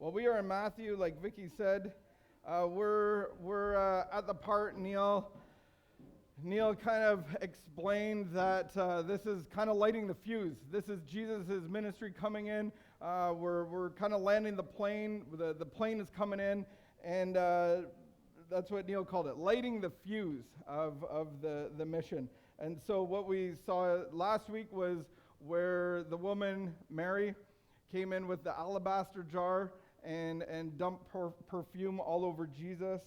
Well, we are in Matthew, like Vicky said. We're at the part Neil kind of explained that this is kind of lighting the fuse. This is Jesus' ministry coming in. We're kind of landing the plane. The plane is coming in, and that's what Neil called it, lighting the fuse of the mission. And so what we saw last week was where the woman, Mary, came in with the alabaster jar and dumped perfume all over Jesus.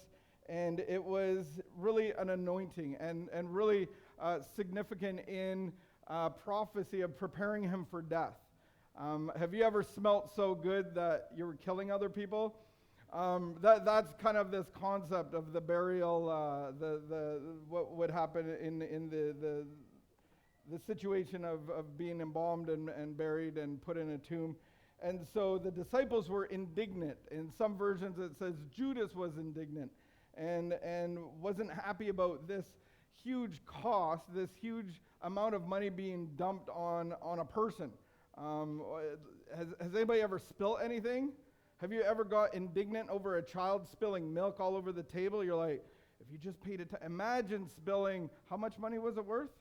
And it was really an anointing and really significant in prophecy of preparing him for death. Have you ever smelt so good that you were killing other people? That's kind of this concept of the burial, what would happen in the situation of being embalmed and buried and put in a tomb. And so the disciples were indignant. In some versions it says Judas was indignant and wasn't happy about this huge cost, this huge amount of money being dumped on a person. Has anybody ever spilt anything? Have you ever got indignant over a child spilling milk all over the table? You're like, if you just paid attention, imagine spilling, how much money was it worth?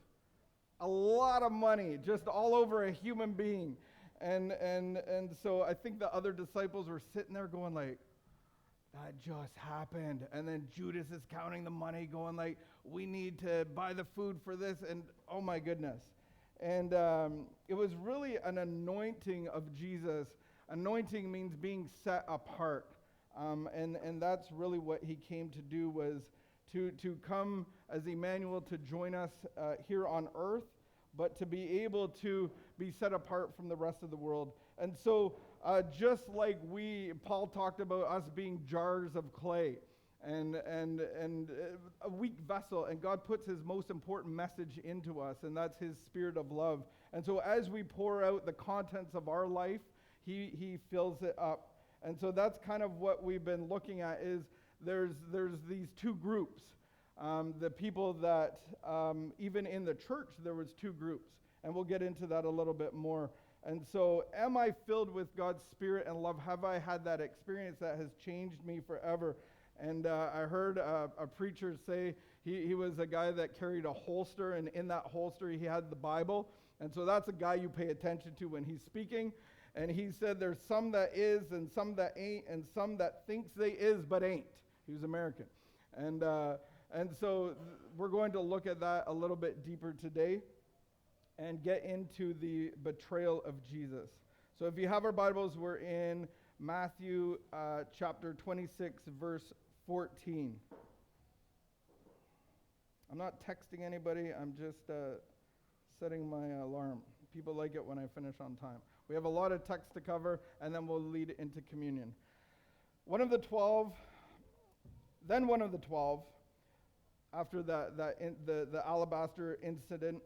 A lot of money, just all over a human being. And so I think the other disciples were sitting there going like, that just happened. And then Judas is counting the money going like, we need to buy the food for this. And oh my goodness. And it was really an anointing of Jesus. Anointing means being set apart. And that's really what he came to do, was to come as Emmanuel to join us here on earth, but to be able to be set apart from the rest of the world. And so just like Paul talked about us being jars of clay and a weak vessel, and God puts his most important message into us, and that's his spirit of love. And so as we pour out the contents of our life, he fills it up. And so that's kind of what we've been looking at, is there's these two groups. The people that, even in the church, there was two groups. And we'll get into that a little bit more. And so, am I filled with God's Spirit and love? Have I had that experience that has changed me forever? And I heard a preacher say he was a guy that carried a holster, and in that holster he had the Bible. And so that's a guy you pay attention to when he's speaking. And he said there's some that is and some that ain't and some that thinks they is but ain't. He was American. And so we're going to look at that a little bit deeper today and get into the betrayal of Jesus. So if you have our Bibles, we're in Matthew chapter 26, verse 14. I'm not texting anybody. I'm just setting my alarm. People like it when I finish on time. We have a lot of text to cover, and then we'll lead into communion. One of the 12, after the alabaster incident,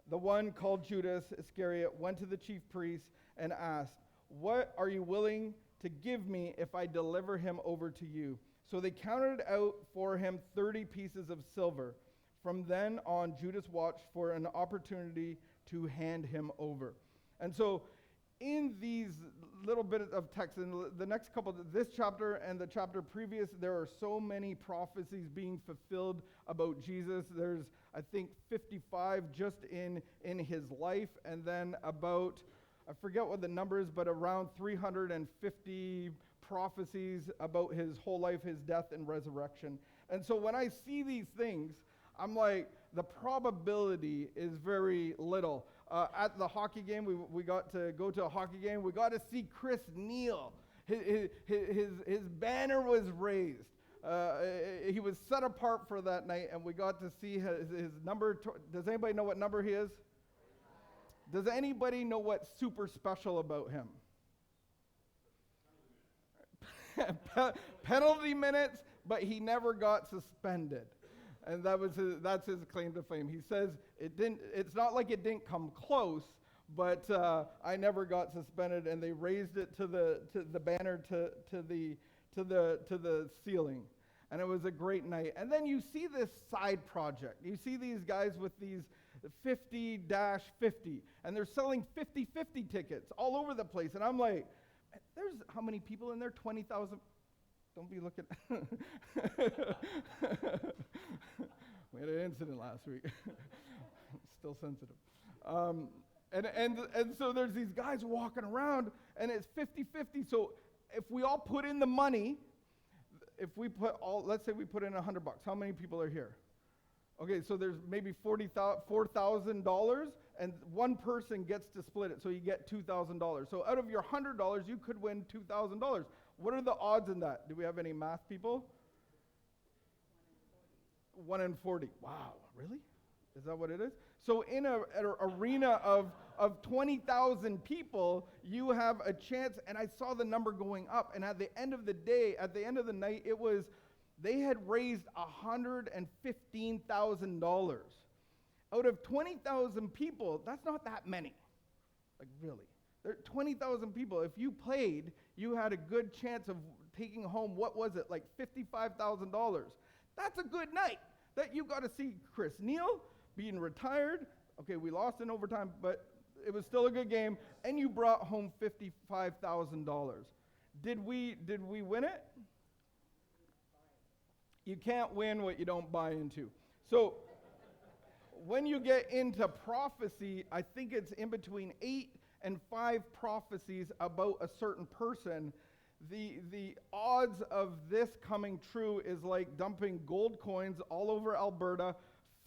the one called Judas Iscariot went to the chief priests and asked, "What are you willing to give me if I deliver him over to you?" So they counted out for him 30 pieces of silver. From then on, Judas watched for an opportunity to hand him over. And so in these little bit of text, in the next couple, this chapter and the chapter previous, there are so many prophecies being fulfilled about Jesus. There's, I think, 55 just in his life, and then about, I forget what the number is, but around 350 prophecies about his whole life, his death and resurrection. And so when I see these things, I'm like, the probability is very little. At the hockey game, we got to go to a hockey game. We got to see Chris Neal. His banner was raised. He was set apart for that night, and we got to see his number. Does anybody know what number he is? Does anybody know what's super special about him? Penalty minutes, but he never got suspended. And that's his claim to fame. He says it's not like it didn't come close, but I never got suspended, and they raised it to the banner to the ceiling. And it was a great night. And then you see this side project. You see these guys with these 50-50, and they're selling 50-50 tickets all over the place. And I'm like, There's how many people in there? 20,000. Don't be looking. We had an incident last week. Still sensitive. And so there's these guys walking around, and it's 50-50. So if we all put in the money, let's say we put in $100, how many people are here? Okay, so there's maybe $4,000, and one person gets to split it, so you get $2,000. So out of your $100, you could win $2,000. What are the odds in that? Do we have any math people? 1 in 40. Wow, really? Is that what it is? So in an arena of 20,000 people, you have a chance, and I saw the number going up, and at the end of the day, at the end of the night, they had raised $115,000. Out of 20,000 people, that's not that many. Like, really. There are 20,000 people. If you played, you had a good chance of taking home, what was it, like $55,000. That's a good night. That you got to see Chris Neal being retired. Okay, we lost in overtime, but it was still a good game. And you brought home $55,000. Did we win it? You can't win what you don't buy into. So when you get into prophecy, I think it's in between 8 and 5 prophecies about a certain person. The odds of this coming true is like dumping gold coins all over Alberta,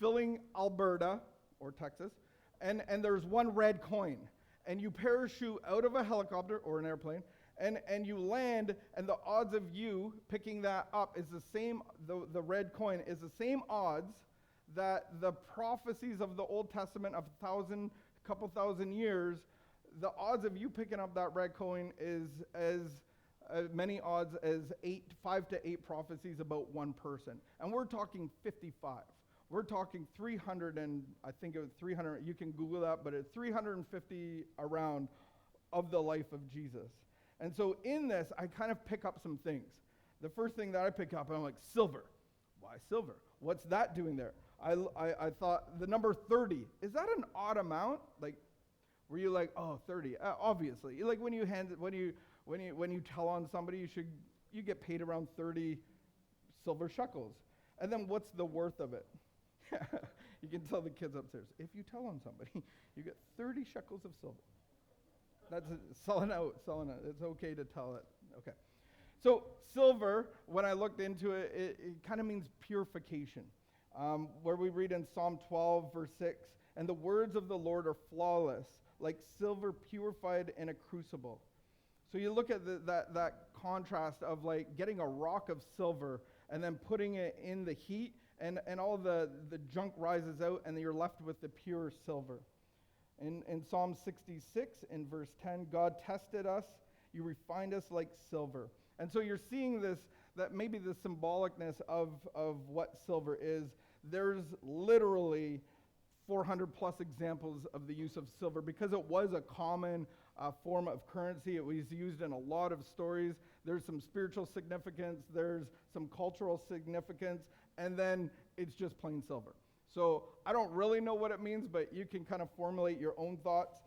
filling Alberta, or Texas, and there's one red coin. And you parachute out of a helicopter or an airplane, and you land, and the odds of you picking that up is the same, the red coin is the same odds that the prophecies of the Old Testament of couple thousand years, the odds of you picking up that red coin is as many odds as 5 to 8 prophecies about one person. And we're talking 55. We're talking 300, and I think it was 300, you can Google that, but it's 350 around of the life of Jesus. And so in this, I kind of pick up some things. The first thing that I pick up, I'm like, silver. Why silver? What's that doing there? I thought the number 30, is that an odd amount? Like, were you like, oh, 30? Obviously. Like when you tell on somebody, you get paid around 30 silver shekels. And then what's the worth of it? You can tell the kids upstairs, if you tell on somebody, you get 30 shekels of silver. That's selling out. It's okay to tell it. Okay. So silver, when I looked into it, it kind of means purification. Where we read in Psalm 12, verse 6, and the words of the Lord are flawless, like silver purified in a crucible. So you look at that contrast of like getting a rock of silver and then putting it in the heat, and all the junk rises out, and you're left with the pure silver. In Psalm 66, in verse 10, God tested us, you refined us like silver. And so you're seeing this, that maybe the symbolicness of what silver is. There's literally 400 plus examples of the use of silver because it was a common form of currency. It was used in a lot of stories. There's some spiritual significance, there's some cultural significance, and then it's just plain silver. So I don't really know what it means, but you can kind of formulate your own thoughts.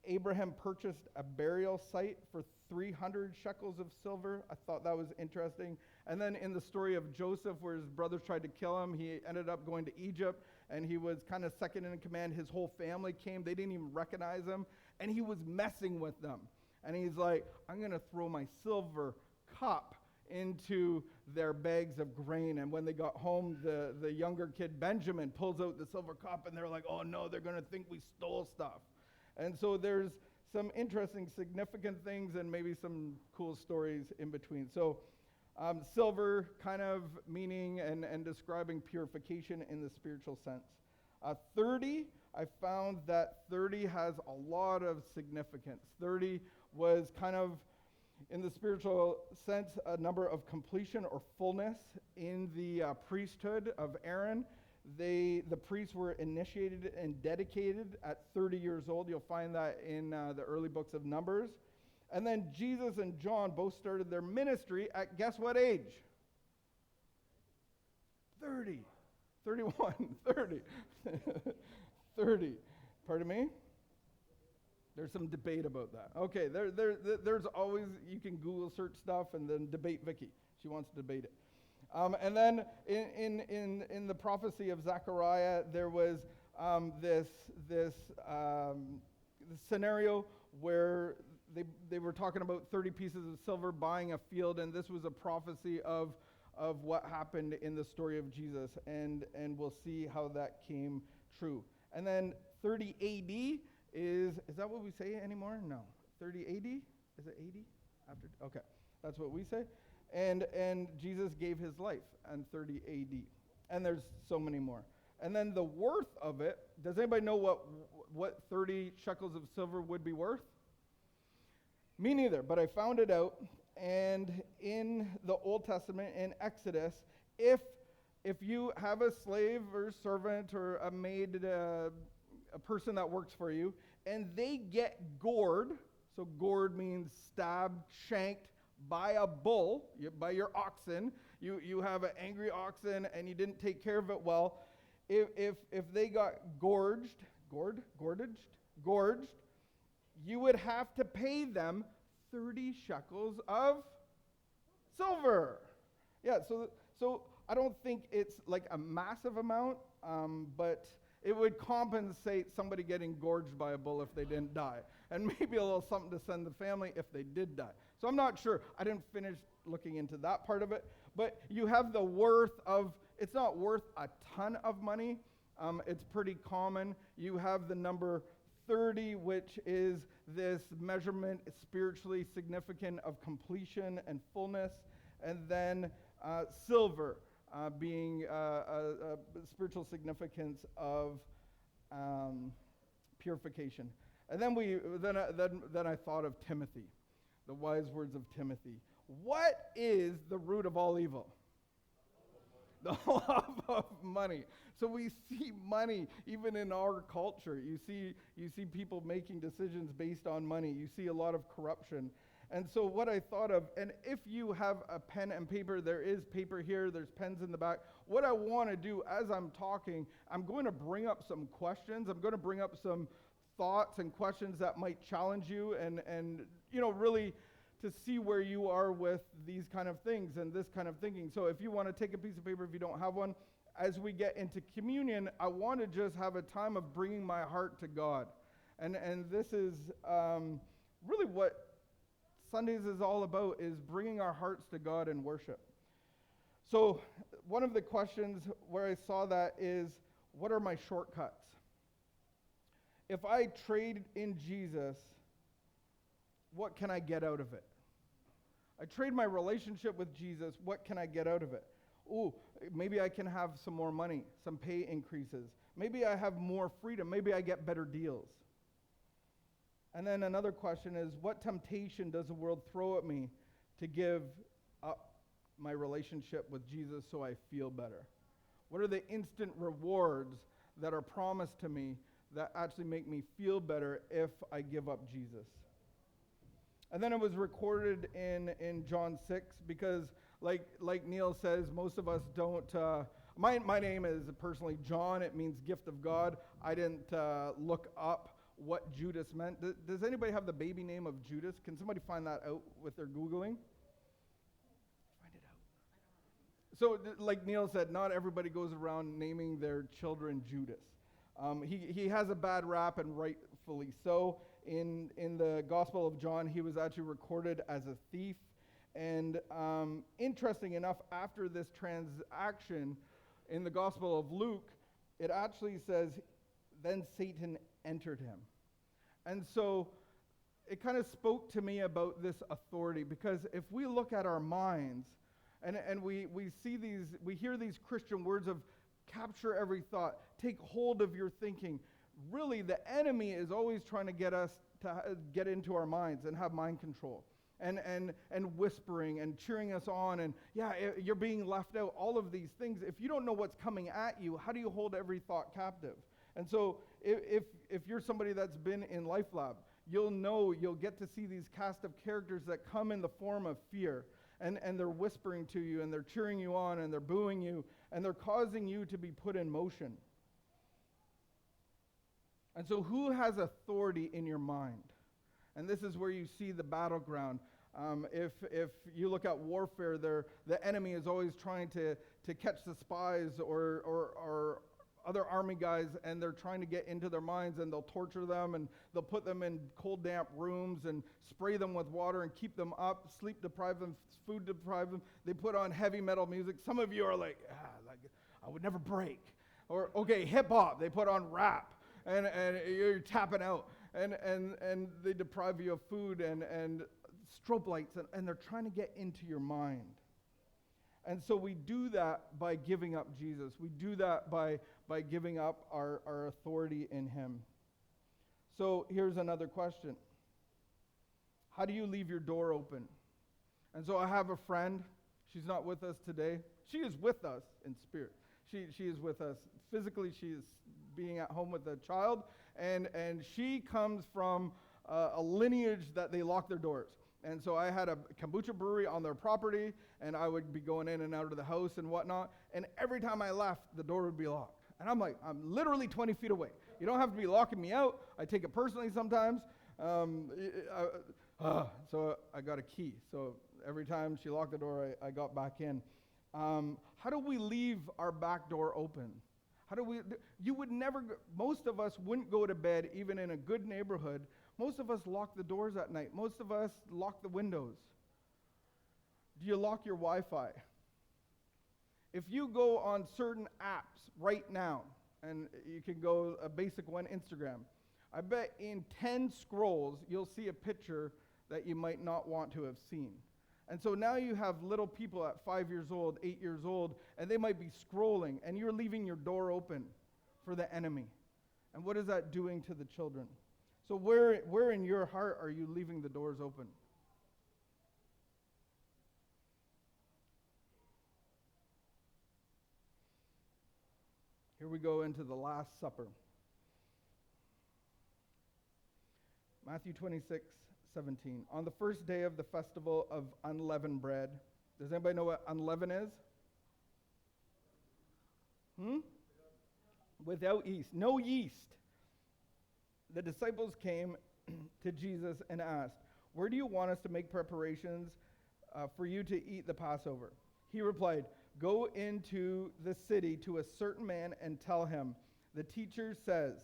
Abraham purchased a burial site for 300 shekels of silver. I thought that was interesting. And then in the story of Joseph, where his brothers tried to kill him, he ended up going to Egypt, and he was kind of second in command. His whole family came. They didn't even recognize him, and he was messing with them. And he's like, I'm going to throw my silver cup into their bags of grain. And when they got home, the younger kid, Benjamin, pulls out the silver cup, and they're like, oh no, they're going to think we stole stuff. And so there's some interesting, significant things and maybe some cool stories in between. So silver kind of meaning and describing purification in the spiritual sense. 30, I found that 30 has a lot of significance. 30 was kind of, in the spiritual sense, a number of completion or fullness in the priesthood of Aaron. The priests were initiated and dedicated at 30 years old. You'll find that in the early books of Numbers. And then Jesus and John both started their ministry at guess what age? 30. 31. 30. 30. Pardon me? There's some debate about that. Okay, there's always, you can Google search stuff and then debate Vicky. She wants to debate it. And then in the prophecy of Zechariah, there was this scenario where they were talking about 30 pieces of silver buying a field, and this was a prophecy of what happened in the story of Jesus, and we'll see how that came true. And then 30 AD is that what we say anymore? No. 30 AD? Is it 80? Okay, that's what we say. And Jesus gave his life in 30 AD. And there's so many more. And then the worth of it, does anybody know what 30 shekels of silver would be worth? Me neither, but I found it out. And in the Old Testament, in Exodus, if you have a slave or servant or a maid, a person that works for you, and they get gored, so gored means stabbed, shanked by a bull, by your oxen, you have an angry oxen and you didn't take care of it well, if they got gorged, you would have to pay them 30 shekels of silver. Yeah, so I don't think it's like a massive amount, but it would compensate somebody getting gorged by a bull if they didn't die. And maybe a little something to send the family if they did die. So I'm not sure. I didn't finish looking into that part of it. But you have the worth of, it's not worth a ton of money. It's pretty common. You have the number 30, which is this measurement spiritually significant of completion and fullness. And then silver. Being a spiritual significance of purification. And then I thought of Timothy, the wise words of Timothy. What is the root of all evil? The love of money. So we see money even in our culture. You see people making decisions based on money. You see a lot of corruption. And so what I thought of, and if you have a pen and paper, there is paper here, there's pens in the back. What I want to do as I'm talking, I'm going to bring up some questions. I'm going to bring up some thoughts and questions that might challenge you and really to see where you are with these kind of things and this kind of thinking. So if you want to take a piece of paper, if you don't have one, as we get into communion, I want to just have a time of bringing my heart to God. And this is really what Sundays is all about, is bringing our hearts to God in worship. So one of the questions where I saw that is, what are my shortcuts? If I trade in Jesus, what can I get out of it? I trade my relationship with Jesus, what can I get out of it? Ooh, maybe I can have some more money, some pay increases. Maybe I have more freedom. Maybe I get better deals. And then another question is, what temptation does the world throw at me to give up my relationship with Jesus so I feel better? What are the instant rewards that are promised to me that actually make me feel better if I give up Jesus? And then it was recorded in John 6 because like Neil says, most of us don't, my name is personally John. It means gift of God. I didn't look up what Judas meant. Does anybody have the baby name of Judas? Can somebody find that out with their Googling? Find it out. So like Neil said, not everybody goes around naming their children Judas. He has a bad rap, and rightfully so. In the Gospel of John, he was actually recorded as a thief. And interesting enough, after this transaction, in the Gospel of Luke, it actually says, then Satan entered him. And so it kind of spoke to me about this authority, because if we look at our minds and we see these, we hear these Christian words of capture every thought, take hold of your thinking. Really, the enemy is always trying to get us to get into our minds and have mind control. And whispering and cheering us on and, yeah, you're being left out, all of these things. If you don't know what's coming at you, how do you hold every thought captive? And so if you're somebody that's been in LifeLab, you'll get to see these cast of characters that come in the form of fear. And they're whispering to you, and they're cheering you on, and they're booing you, and they're causing you to be put in motion. And so who has authority in your mind? And this is where you see the battleground. If you look at warfare, the enemy is always trying to catch the spies or other army guys, and they're trying to get into their minds, and they'll torture them, and they'll put them in cold, damp rooms and spray them with water and keep them up, sleep deprive them, food deprive them. They put on heavy metal music. Some of you are like I would never break. Or, okay, hip-hop. They put on rap, and you're tapping out. And they deprive you of food and strobe lights, and they're trying to get into your mind. And so we do that by giving up Jesus. We do that by giving up our authority in him. So here's another question. How do you leave your door open? And so I have a friend. She's not with us today. She is with us in spirit. She is with us physically. She is being at home with a child. And she comes from a lineage that they lock their doors. And so I had a kombucha brewery on their property, and I would be going in and out of the house and whatnot. And every time I left, the door would be locked. And I'm like, I'm literally 20 feet away. You don't have to be locking me out. I take it personally sometimes. So I got a key. So every time she locked the door, I got back in. How do we leave our back door open? You would never, most of us wouldn't go to bed, even in a good neighborhood. Most of us lock the doors at night. Most of us lock the windows. Do you lock your Wi-Fi? If you go on certain apps right now, and you can go a basic one, Instagram, I bet in 10 scrolls, you'll see a picture that you might not want to have seen. And so now you have little people at 5 years old, 8 years old, and they might be scrolling, and you're leaving your door open for the enemy. And what is that doing to the children? So where in your heart are you leaving the doors open? Here we go into the Last Supper. Matthew 26:17. On the first day of the festival of unleavened bread. Does anybody know what unleavened is? Without yeast. No yeast. The disciples came to Jesus and asked, "Where do you want us to make preparations for you to eat the Passover?" He replied, "Go into the city to a certain man and tell him, 'The teacher says,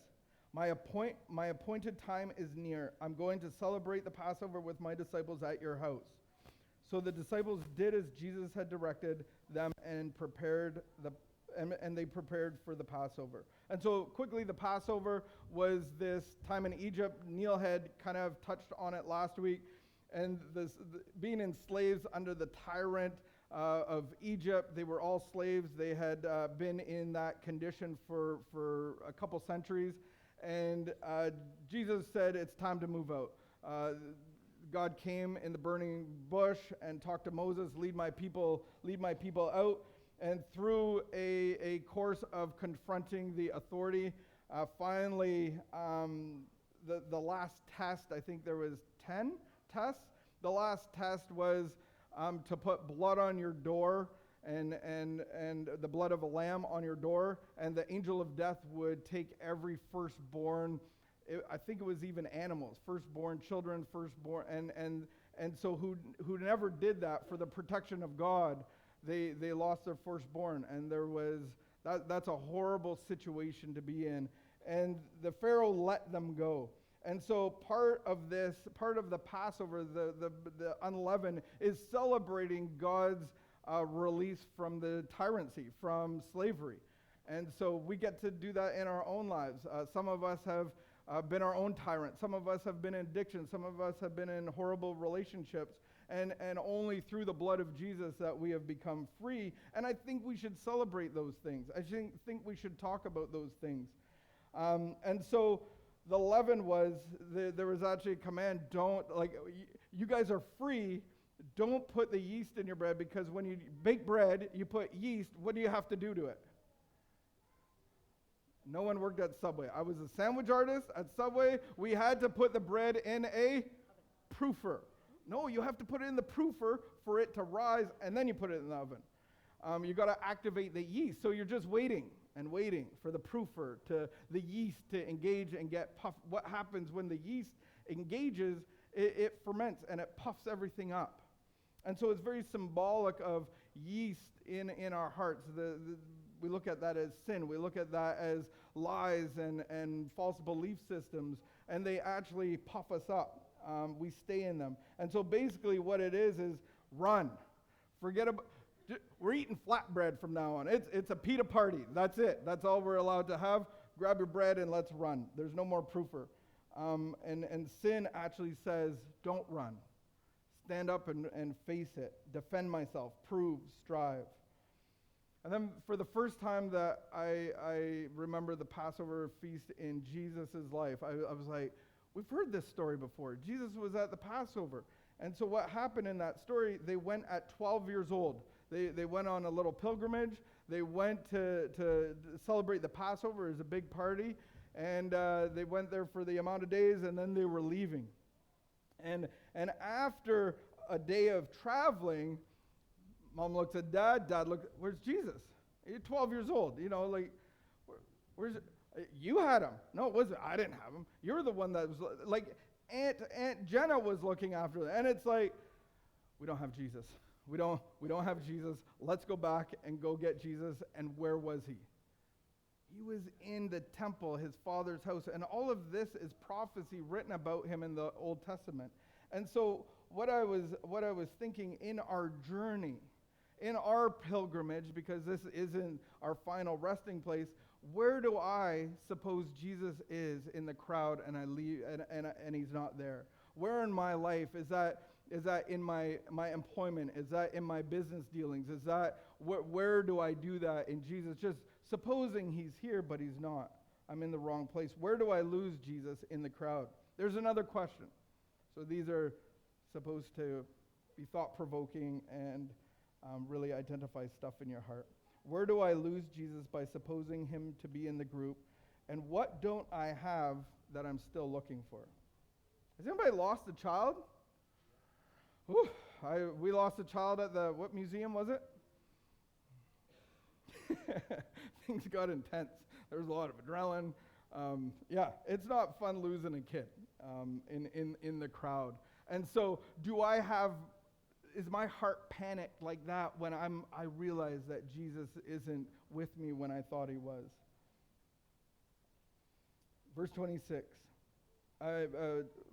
my appointed time is near. I'm going to celebrate the Passover with my disciples at your house.'" So the disciples did as Jesus had directed them and they prepared for the Passover. And so quickly, the Passover was this time in Egypt. Neil had kind of touched on it last week. And being enslaved under the tyrant of Egypt, they were all slaves. They had been in that condition for a couple centuries. And Jesus said, it's time to move out. God came in the burning bush and talked to Moses, lead my people out. And through a course of confronting the authority, finally, the last test, I think there was 10 tests. The last test was to put blood on your door and the blood of a lamb on your door, and the angel of death would take every firstborn. I think it was even animals, firstborn children, firstborn, and so who never did that for the protection of God. They lost their firstborn, and that's a horrible situation to be in. And the Pharaoh let them go. And so part of the Passover, the unleavened, is celebrating God's release from the tyranny, from slavery. And so we get to do that in our own lives. Some of us have been our own tyrants. Some of us have been in addiction. Some of us have been in horrible relationships. And only through the blood of Jesus that we have become free. And I think we should celebrate those things. I think we should talk about those things. And so the leaven was, there was actually a command, you guys are free, don't put the yeast in your bread, because when you bake bread, you put yeast, what do you have to do to it? No one worked at Subway. I was a sandwich artist at Subway. We had to put the bread in a proofer. No, you have to put it in the proofer for it to rise, and then you put it in the oven. You got to activate the yeast, so you're just waiting. and waiting for the proofer, to the yeast to engage and get puffed. What happens when the yeast engages, it ferments and it puffs everything up. And so it's very symbolic of yeast in our hearts. We look at that as sin. We look at that as lies and false belief systems, and they actually puff us up. We stay in them. And so basically what it is run. Forget about, we're eating flatbread from now on. It's a pita party. That's it. That's all we're allowed to have. Grab your bread and let's run. There's no more proofer. And sin actually says, don't run. Stand up and face it. Defend myself. Prove. Strive. And then for the first time that I remember the Passover feast in Jesus' life, I was like, we've heard this story before. Jesus was at the Passover. And so what happened in that story, they went at 12 years old. They went on a little pilgrimage. They went to celebrate the Passover. It was a big party. And they went there for the amount of days, and then they were leaving. And after a day of traveling, Mom looks at Dad. Dad looks, where's Jesus? You're 12 years old. You know, like, where's you had him? No, it wasn't. I didn't have him. You're the one that was like Aunt Jenna was looking after them. And it's like, we don't have Jesus. We don't have Jesus. Let's go back and go get Jesus. And where was he? He was in the temple, his father's house. And all of this is prophecy written about him in the Old Testament. And so what I was thinking in our journey, in our pilgrimage, because this isn't our final resting place, where do I suppose Jesus is in the crowd and I leave and he's not there? Where in my life is that in my employment? Is that in my business dealings? Is that where do I do that in Jesus? Just supposing he's here, but he's not. I'm in the wrong place. Where do I lose Jesus in the crowd? There's another question. So these are supposed to be thought-provoking and really identify stuff in your heart. Where do I lose Jesus by supposing him to be in the group? And what don't I have that I'm still looking for? Has anybody lost a child? Whew, we lost a child at what museum was it? Things got intense. There was a lot of adrenaline. Yeah, it's not fun losing a kid in the crowd. And so is my heart panicked like that when I realize that Jesus isn't with me when I thought he was? Verse 26.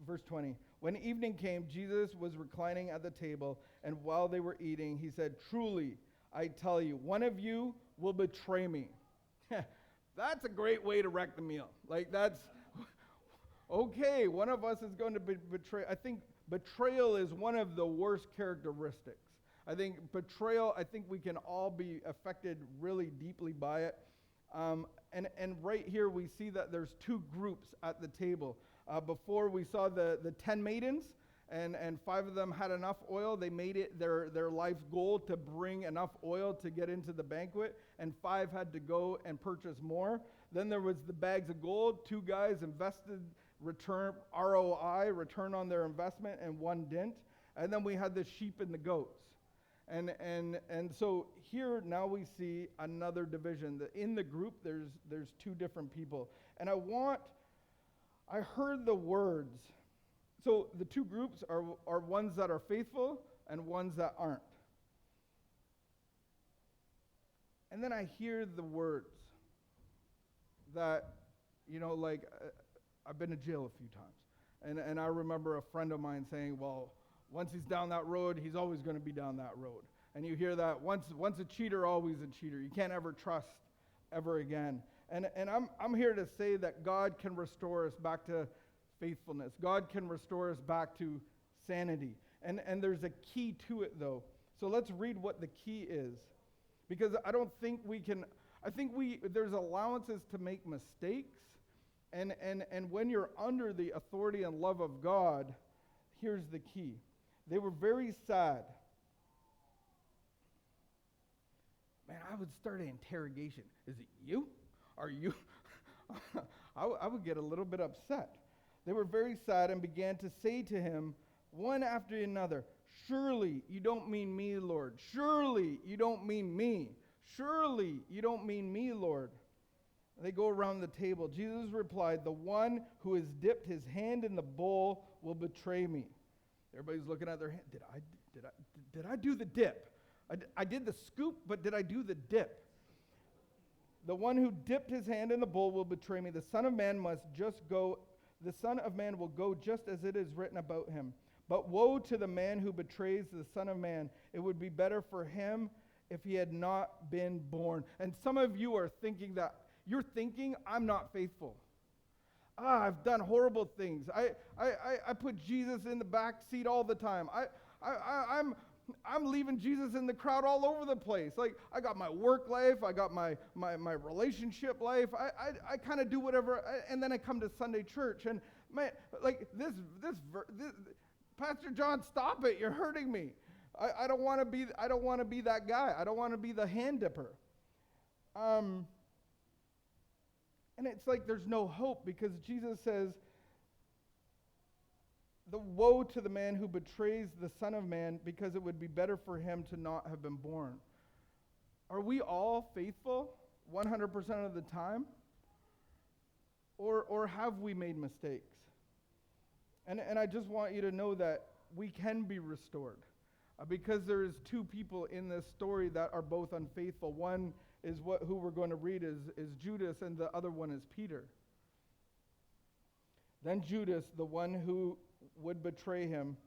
Verse 20. When evening came, Jesus was reclining at the table, and while they were eating, he said, "Truly, I tell you, one of you will betray me." That's a great way to wreck the meal. Like, that's, okay, one of us is going to betray. I think betrayal is one of the worst characteristics. I think we can all be affected really deeply by it. And right here we see that there's two groups at the table. Before we saw the 10 maidens, and 5 of them had enough oil. They made it their life's goal to bring enough oil to get into the banquet, and 5 had to go and purchase more. Then there was the bags of gold. 2 guys invested, return ROI, return on their investment, and 1 didn't. And then we had the sheep and the goats. And so here now we see another division. In the group, there's 2 different people. And I heard the words. So the 2 groups are ones that are faithful and ones that aren't. And then I hear the words that, I've been to jail a few times. And I remember a friend of mine saying, well, once he's down that road, he's always going to be down that road. And you hear that, once a cheater, always a cheater. You can't ever trust ever again. And I'm here to say that God can restore us back to faithfulness. God can restore us back to sanity. And there's a key to it, though. So let's read what the key is. Because I don't think we can, there's allowances to make mistakes. And when you're under the authority and love of God, here's the key. They were very sad. Man, I would start an interrogation. Is it you? Are you? I would get a little bit upset. They were very sad and began to say to him, one after another, "Surely you don't mean me, Lord. Surely you don't mean me. Surely you don't mean me, Lord." They go around the table. Jesus replied, the one who has dipped his hand in the bowl will betray me. Everybody's looking at their hand. Did I do the dip? I did the scoop, but did I do the dip? The one who dipped his hand in the bowl will betray me. The Son of Man will go just as it is written about him. But woe to the man who betrays the Son of Man. It would be better for him if he had not been born. And some of you are thinking that, you're thinking, I'm not faithful. I've done horrible things. I put Jesus in the back seat all the time. I'm leaving Jesus in the crowd all over the place. Like, I got my work life, I got my relationship life. I kind of do whatever, and then I come to Sunday church, and man, like this Pastor John, stop it! You're hurting me. I don't want to be that guy. I don't want to be the hand dipper. And it's like there's no hope, because Jesus says, the woe to the man who betrays the Son of Man, because it would be better for him to not have been born. Are we all faithful 100% of the time? Or have we made mistakes? And I just want you to know that we can be restored. Because there is two people in this story that are both unfaithful. One is who we're going to read is Judas, and the other one is Peter. Then Judas, the one who would betray him,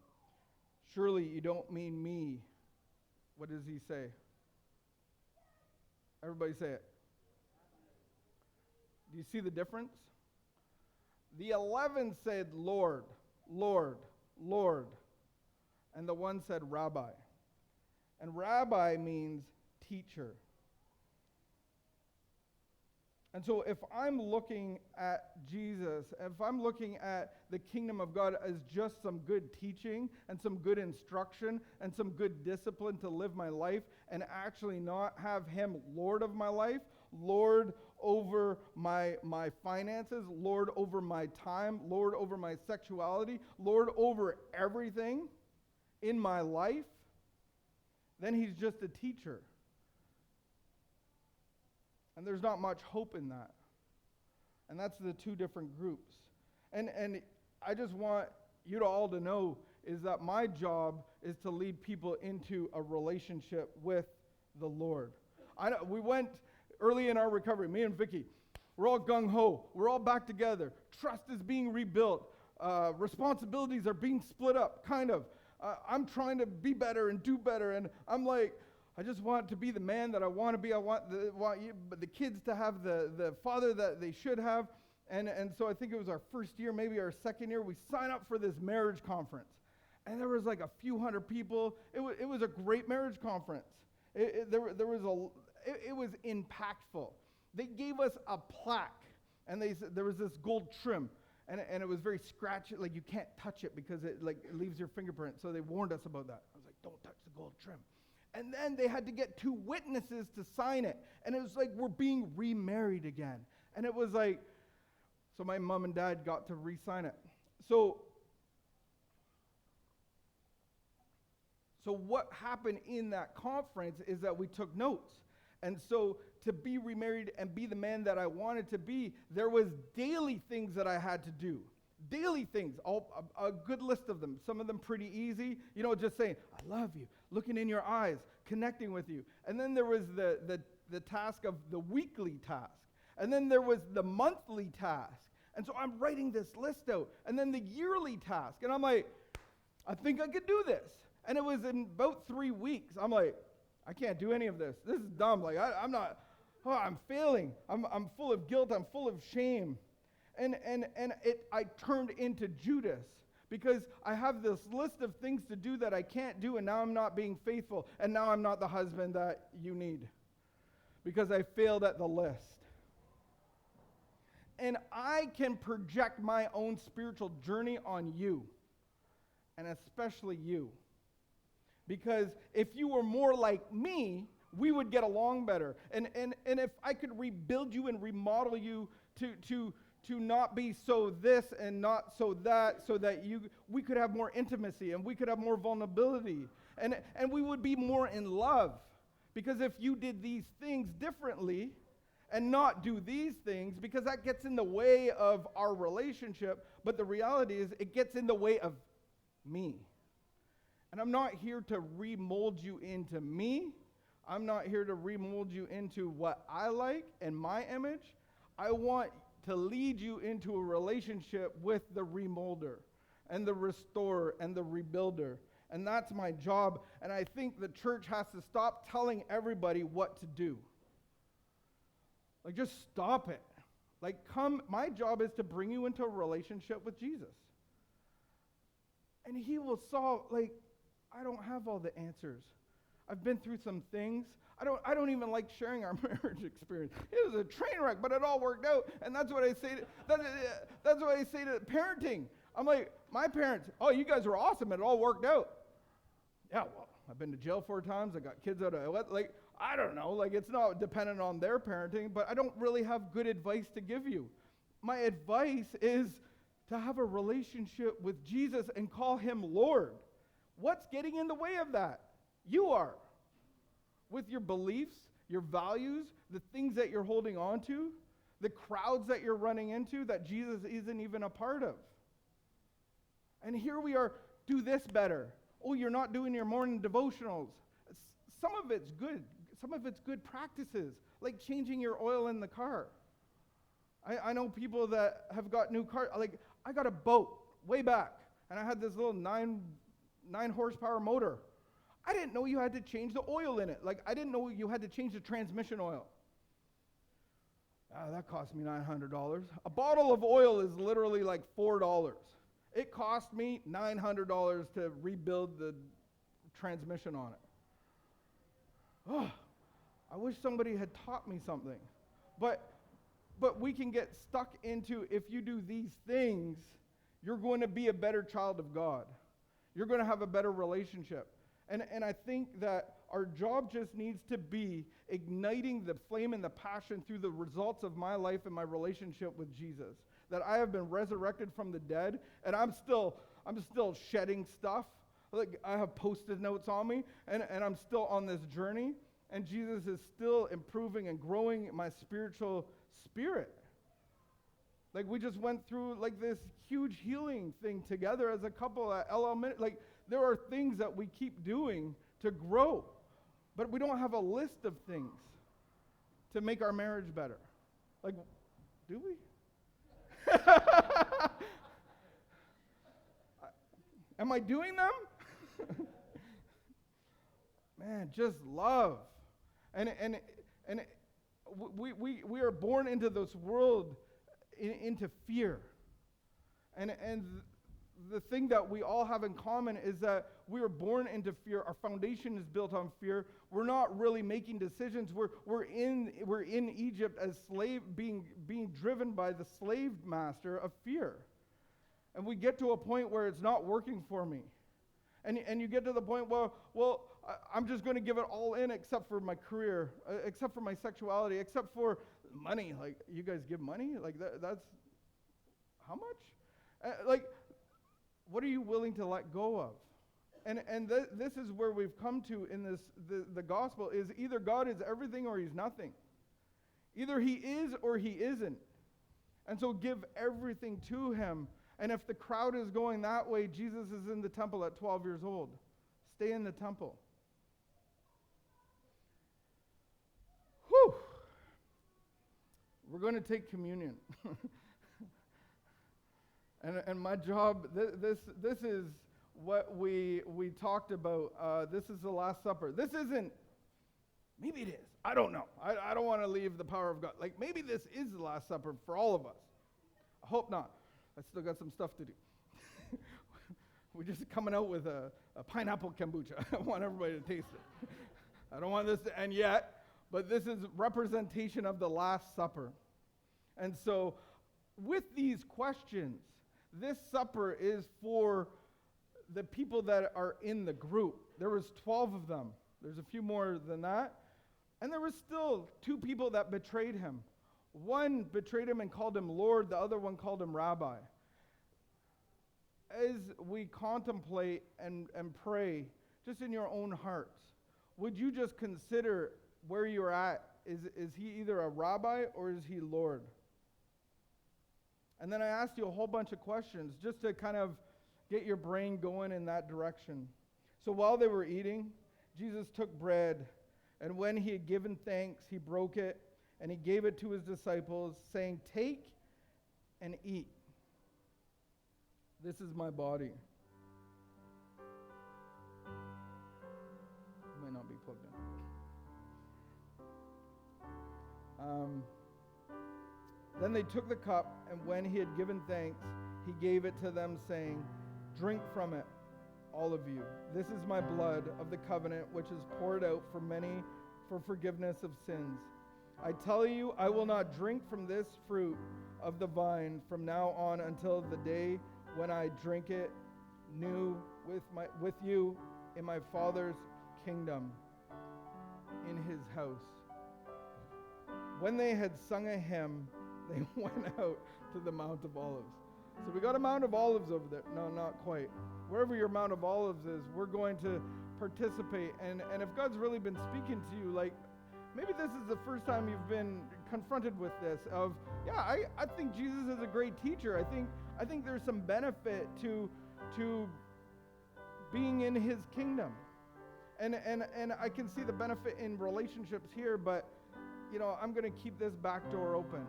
surely you don't mean me. What does he say? Everybody say it. Do you see the difference? The 11 said, Lord, Lord, Lord. And the one said, Rabbi. And Rabbi means teacher. And so if I'm looking at Jesus, if I'm looking at the kingdom of God as just some good teaching and some good instruction and some good discipline to live my life, and actually not have him Lord of my life, Lord over my finances, Lord over my time, Lord over my sexuality, Lord over everything in my life, then he's just a teacher. And there's not much hope in that. And that's the two different groups. And I just want you to all to know is that my job is to lead people into a relationship with the Lord. We went early in our recovery, me and Vicky, we're all gung-ho. We're all back together. Trust is being rebuilt. Responsibilities are being split up, kind of. I'm trying to be better and do better. And I'm like, I just want to be the man that I want to be. I want the kids to have the father that they should have. And so I think it was our first year, maybe our second year, we signed up for this marriage conference. And there was like a few hundred people. It was a great marriage conference. It was impactful. They gave us a plaque, and they said there was this gold trim. And it was very scratchy, like you can't touch it because it leaves your fingerprint. So they warned us about that. I was like, don't touch the gold trim. And then they had to get 2 witnesses to sign it. And it was like we're being remarried again. And it was like, so my mom and dad got to re-sign it. So what happened in that conference is that we took notes. And so to be remarried and be the man that I wanted to be, there was daily things that I had to do. Daily things, a good list of them. Some of them pretty easy. Just saying, I love you, looking in your eyes, connecting with you. And then there was the task of the weekly task. And then there was the monthly task. And so I'm writing this list out. And then the yearly task. And I'm like, I think I could do this. And it was in about 3 weeks. I'm like, I can't do any of this. This is dumb. Like, I'm failing. I'm full of guilt. I'm full of shame. And I turned into Judas because I have this list of things to do that I can't do, and now I'm not being faithful, and now I'm not the husband that you need because I failed at the list. And I can project my own spiritual journey on you, and especially you. Because if you were more like me, we would get along better. And if I could rebuild you and remodel you to not be so this and not so that we could have more intimacy and we could have more vulnerability. And we would be more in love. Because if you did these things differently, and not do these things because that gets in the way of our relationship. But the reality is it gets in the way of me. And I'm not here to remold you into me. I'm not here to remold you into what I like and my image. I want to lead you into a relationship with the remolder and the restorer and the rebuilder. And that's my job. And I think the church has to stop telling everybody what to do. Like, just stop it. Like, my job is to bring you into a relationship with Jesus. And he will solve, like, I don't have all the answers. I've been through some things. I don't even like sharing our marriage experience. It was a train wreck, but it all worked out. And that's what I say that's what I say to parenting. I'm like, my parents, oh, you guys were awesome. It all worked out. Yeah, well, I've been to jail 4 times. I got kids out of it. Like, I don't know. Like, it's not dependent on their parenting, but I don't really have good advice to give you. My advice is to have a relationship with Jesus and call him Lord. What's getting in the way of that? You are. With your beliefs, your values, the things that you're holding on to, the crowds that you're running into that Jesus isn't even a part of. And here we are, do this better. Oh, you're not doing your morning devotionals. Some of it's good. Some of it's good practices, like changing your oil in the car. I know people that have got new cars. Like, I got a boat way back, and I had this little 9 horsepower motor. I didn't know you had to change the oil in it. Like, I didn't know you had to change the transmission oil. That cost me $900. A bottle of oil is literally like $4. It cost me $900 to rebuild the transmission on it. Oh, I wish somebody had taught me something. But we can get stuck into, if you do these things, you're going to be a better child of God. You're going to have a better relationship. And I think that our job just needs to be igniting the flame and the passion through the results of my life and my relationship with Jesus. That I have been resurrected from the dead, and I'm still shedding stuff. Like, I have Post-it notes on me, and I'm still on this journey. And Jesus is still improving and growing my spiritual spirit. Like, we just went through like this huge healing thing together as a couple at LL. Like, there are things that we keep doing to grow, but we don't have a list of things to make our marriage better. Like, do we? Am I doing them? Man, just love. And we are born into this world into fear. And the thing that we all have in common is that we are born into fear. Our foundation is built on fear. We're not really making decisions. We're in Egypt as slave, being driven by the slave master of fear. And we get to a point where it's not working for me. And you get to the point where, well, I'm just going to give it all in except for my career, except for my sexuality, except for money. Like, you guys give money? Like, that's how much? What are you willing to let go of? And this is where we've come to in this, the gospel is either God is everything or he's nothing. Either he is or he isn't. And so give everything to him. And if the crowd is going that way, Jesus is in the temple at 12 years old. Stay in the temple. Whew. We're going to take communion. And my job, this is what we talked about. This is the Last Supper. This isn't, maybe it is. I don't know. I don't want to leave the power of God. Like, maybe this is the Last Supper for all of us. I hope not. I still got some stuff to do. We're just coming out with a pineapple kombucha. I want everybody to taste it. I don't want this to end yet, but this is representation of the Last Supper. And so with these questions, this supper is for the people that are in the group. There was 12 of them. There's a few more than that. And there was still 2 people that betrayed him. One betrayed him and called him Lord. The other one called him Rabbi. As we contemplate and pray, just in your own hearts, would you just consider where you're at is he either a rabbi or is he Lord? And then I asked you a whole bunch of questions just to kind of get your brain going in that direction. So while they were eating, Jesus took bread, and when he had given thanks, he broke it, and he gave it to his disciples, saying, "Take and eat. This is my body." It might not be plugged in. Then they took the cup, and when he had given thanks, he gave it to them, saying, "Drink from it, all of you. This is my blood of the covenant, which is poured out for many for forgiveness of sins. I tell you, I will not drink from this fruit of the vine from now on until the day when I drink it new with you in my Father's kingdom, in his house." When they had sung a hymn, they went out to the Mount of Olives. So we got a Mount of Olives over there. No, not quite. Wherever your Mount of Olives is, we're going to participate. And if God's really been speaking to you, like, maybe this is the first time you've been confronted with this of, yeah, I think Jesus is a great teacher. I think there's some benefit to being in his kingdom. And I can see the benefit in relationships here, but, I'm going to keep this back door open.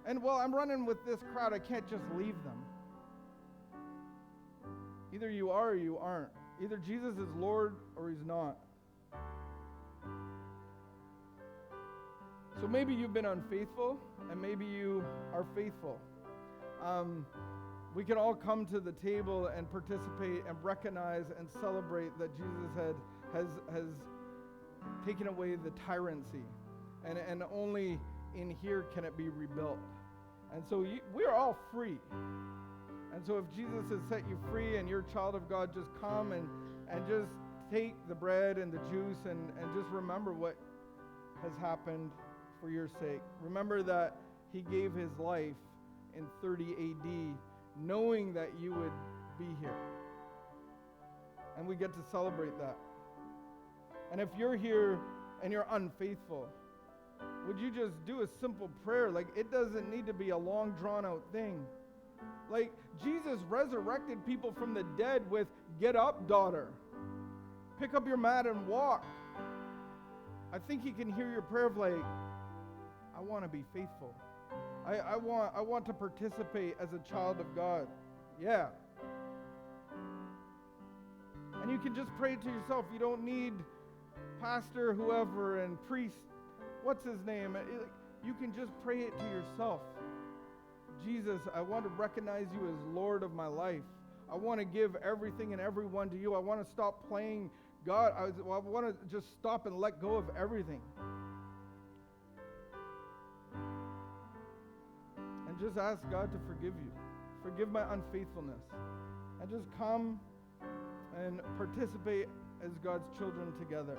And while I'm running with this crowd, I can't just leave them. Either you are or you aren't. Either Jesus is Lord or he's not. So maybe you've been unfaithful, and maybe you are faithful. We can all come to the table and participate and recognize and celebrate that Jesus has taken away the tyranny, and only in here can it be rebuilt. And so we're all free. And so if Jesus has set you free and you're a child of God, just come and just take the bread and the juice and just remember what has happened for your sake. Remember that he gave his life in 30 AD knowing that you would be here. And we get to celebrate that. And if you're here and you're unfaithful, would you just do a simple prayer? Like, it doesn't need to be a long, drawn-out thing. Like, Jesus resurrected people from the dead with, "Get up, daughter. Pick up your mat and walk." I think he can hear your prayer of like, I want to be faithful. I want to participate as a child of God. Yeah. And you can just pray to yourself. You don't need pastor, whoever, and priest. What's his name? You can just pray it to yourself. Jesus, I want to recognize you as Lord of my life. I want to give everything and everyone to you. I want to stop playing God. I want to just stop and let go of everything. And just ask God to forgive you. Forgive my unfaithfulness. And just come and participate as God's children together.